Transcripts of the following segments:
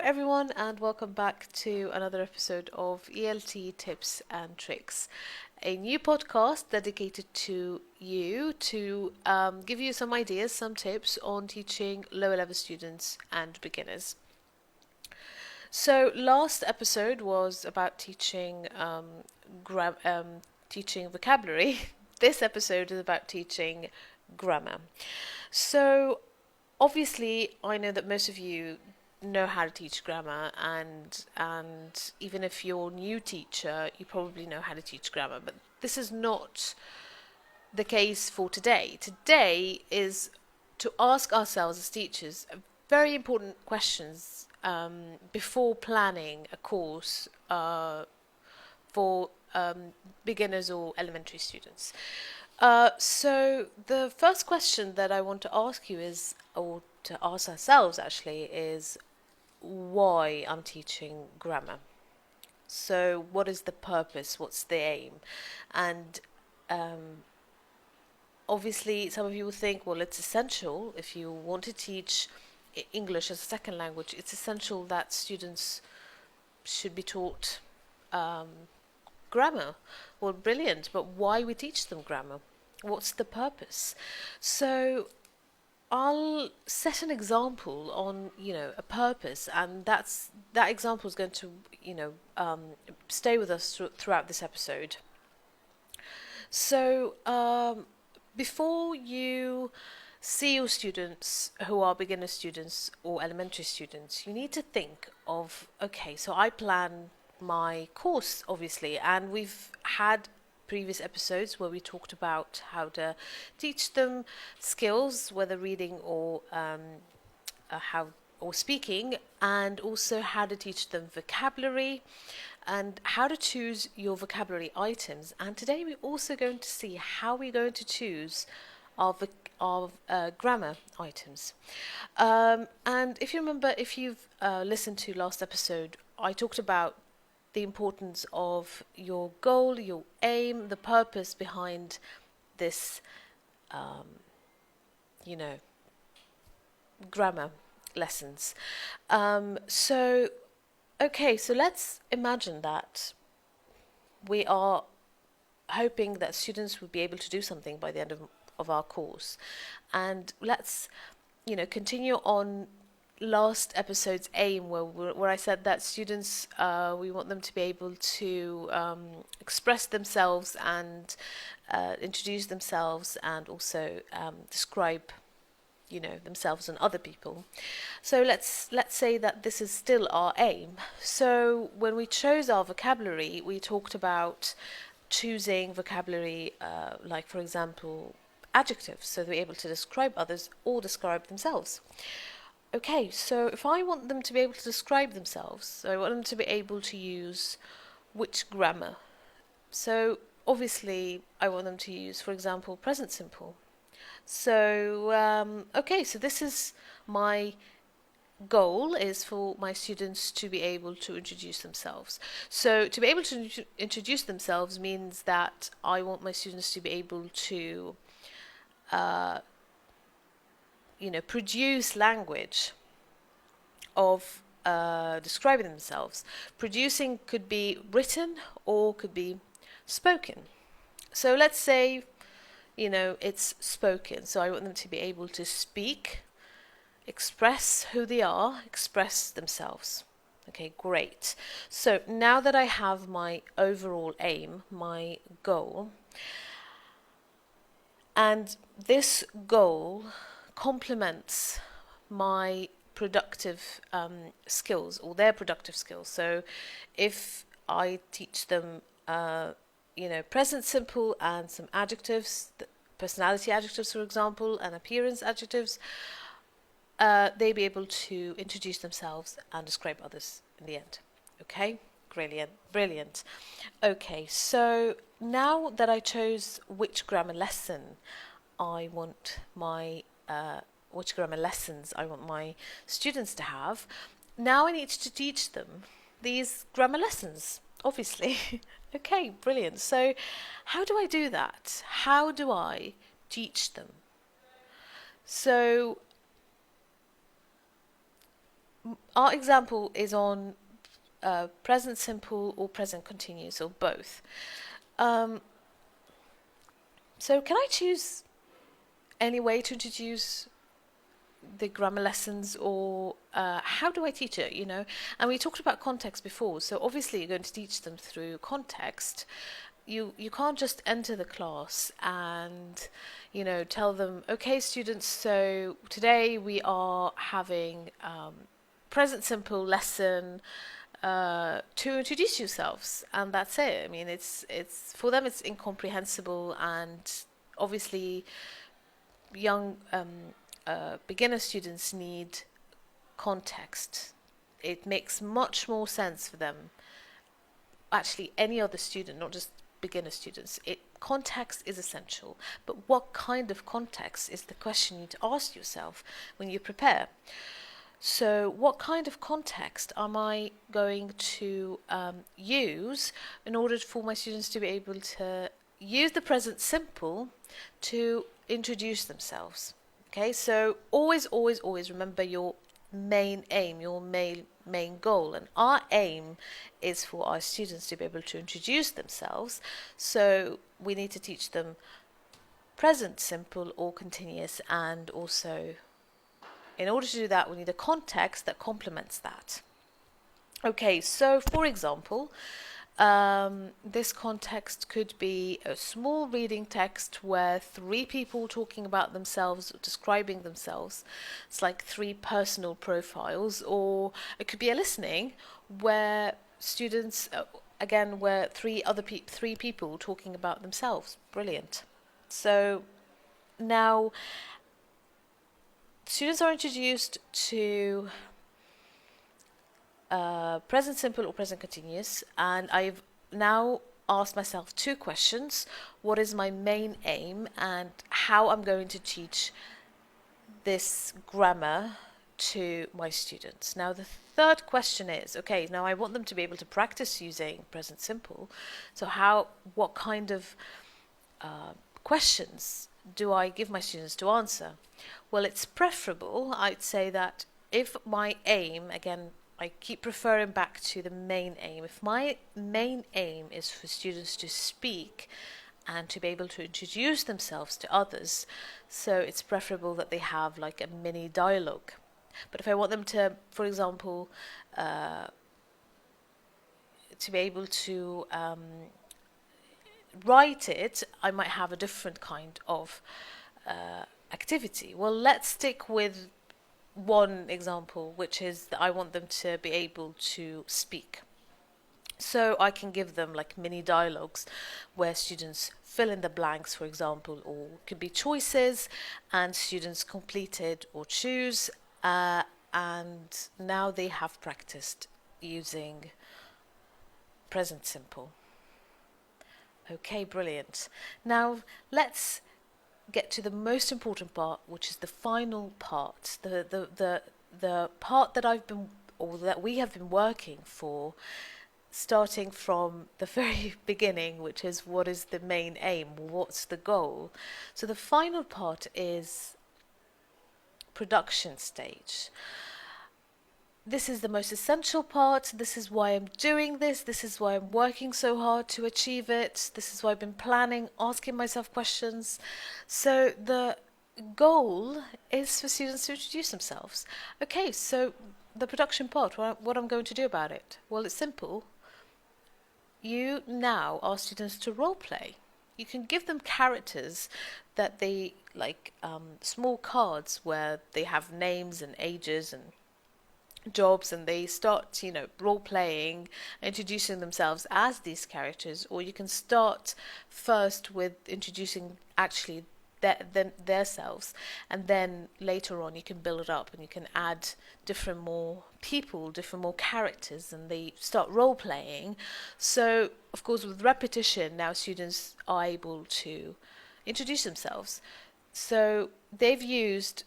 everyone, and welcome back to another episode of ELT Tips and Tricks, a new podcast dedicated to you to give you some ideas, some tips on teaching lower level students and beginners. So, last episode was about teaching vocabulary. This episode is about teaching grammar. So, obviously, I know that most of you know how to teach grammar, and even if you're a new teacher, you probably know how to teach grammar. But this is not the case for today. Today is to ask ourselves as teachers very important questions before planning a course for beginners or elementary students. So the first question that I want to ask you is, or to ask ourselves actually, is why I'm teaching grammar. So what is the purpose? What's the aim? And obviously some of you will think, well, it's essential if you want to teach English as a second language, it's essential that students should be taught grammar. Well, brilliant, but why we teach them grammar? What's the purpose? So I'll set an example on, a purpose, and that example is going to, stay with us throughout this episode. So before you see your students who are beginner students or elementary students, you need to think of, okay, so I plan my course, obviously, and we've had previous episodes where we talked about how to teach them skills, whether reading or speaking, and also how to teach them vocabulary and how to choose your vocabulary items. And today we're also going to see how we're going to choose our grammar items. And if you remember, if you've listened to last episode, I talked about the importance of your goal, your aim, the purpose behind this, grammar lessons. So let's imagine that we are hoping that students will be able to do something by the end of our course. And let's, continue on last episode's aim where I said that students, we want them to be able to express themselves and introduce themselves and also describe themselves and other people. So let's say that this is still our aim. So when we chose our vocabulary, we talked about choosing vocabulary like, for example, adjectives, so they're able to describe others or describe themselves. Okay, so if I want them to be able to describe themselves, so I want them to be able to use which grammar. So obviously I want them to use, for example, present simple. So so this is my goal, is for my students to be able to introduce themselves. So to be able to introduce themselves means that I want my students to be able to produce language of describing themselves. Producing could be written or could be spoken. So let's say, it's spoken. So I want them to be able to speak, express who they are, express themselves. Okay, great. So now that I have my overall aim, my goal, and this goal complements my productive skills, or their productive skills. So if I teach them present simple and some adjectives, personality adjectives, for example, and appearance adjectives, they'll be able to introduce themselves and describe others in the end. Okay, brilliant. Okay, so now that I chose which grammar lesson I want which grammar lessons I want my students to have, now I need to teach them these grammar lessons, obviously. Okay, brilliant. So how do I do that? How do I teach them? So our example is on present simple or present continuous or both. Um, so can I choose any way to introduce the grammar lessons, or how do I teach it, you know? And we talked about context before, so obviously you're going to teach them through context. You can't just enter the class and, you know, tell them, okay, students, so today we are having present simple lesson to introduce yourselves, and that's it. I mean, it's for them, it's incomprehensible, and obviously young beginner students need context. It makes much more sense for them. Actually, any other student, not just beginner students. Context is essential, but what kind of context is the question you need to ask yourself when you prepare. So, what kind of context am I going to use in order for my students to be able to use the present simple to introduce themselves? Okay, so always remember your main aim, your main goal. And our aim is for our students to be able to introduce themselves. So we need to teach them present simple or continuous, and also in order to do that we need a context that complements that. Okay, so for example, this context could be a small reading text where three people talking about themselves, describing themselves. It's like three personal profiles. Or it could be a listening where students, again, where three people talking about themselves. Brilliant. So now students are introduced to present simple or present continuous, and I've now asked myself two questions: what is my main aim, and how I'm going to teach this grammar to my students. Now the third question is, okay, now I want them to be able to practice using present simple, so what kind of questions do I give my students to answer? Well, it's preferable, I'd say, that if my aim, again, I keep referring back to the main aim. If my main aim is for students to speak and to be able to introduce themselves to others, so it's preferable that they have like a mini dialogue. But if I want them to, for example, to be able to write it, I might have a different kind of activity. Well, let's stick with one example, which is that I want them to be able to speak. So I can give them like mini dialogues where students fill in the blanks, for example, or could be choices, and students complete it or choose, and now they have practiced using present simple. Okay, brilliant. Now let's get to the most important part, which is the final part, the part that I've been, or that we have been working for, starting from the very beginning, which is what is the main aim, what's the goal. So the final part is production stage. This is the most essential part. This is why I'm doing this. This is why I'm working so hard to achieve it. This is why I've been planning, asking myself questions. So the goal is for students to introduce themselves. Okay, so the production part, what I'm going to do about it? Well, it's simple. You now ask students to role play. You can give them characters that they like, small cards where they have names and ages and jobs, and they start, you know, role playing, introducing themselves as these characters. Or you can start first with introducing actually their selves, and then later on you can build it up and you can add different more people, different more characters, and they start role playing. So of course with repetition now students are able to introduce themselves. So they've used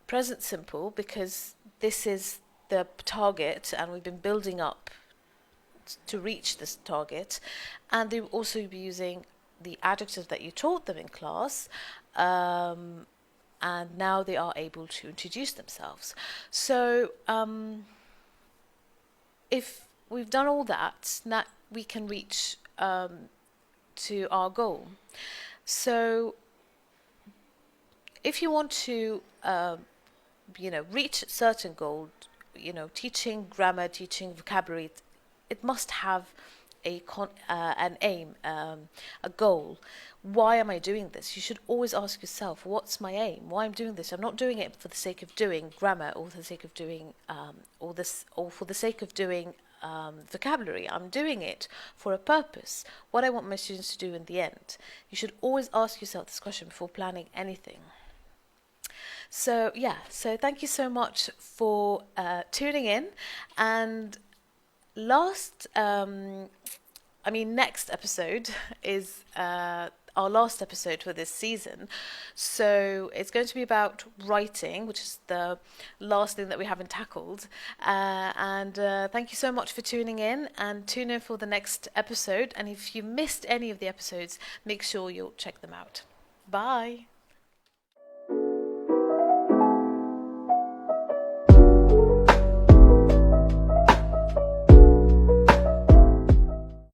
present simple because this is the target, and we've been building up to reach this target, and they will also be using the adjectives that you taught them in class, and now they are able to introduce themselves. So if we've done all that, now we can reach to our goal. So if you want to, reach a certain goal, teaching grammar, teaching vocabulary, it must have an aim, a goal. Why am I doing this? You should always ask yourself, what's my aim? Why I'm doing this? I'm not doing it for the sake of doing grammar, or for the sake of doing, or for the sake of doing vocabulary. I'm doing it for a purpose. What I want my students to do in the end. You should always ask yourself this question before planning anything. So yeah, so thank you so much for tuning in. And next episode is our last episode for this season. So it's going to be about writing, which is the last thing that we haven't tackled. And thank you so much for tuning in, and tune in for the next episode. And if you missed any of the episodes, make sure you'll check them out. Bye.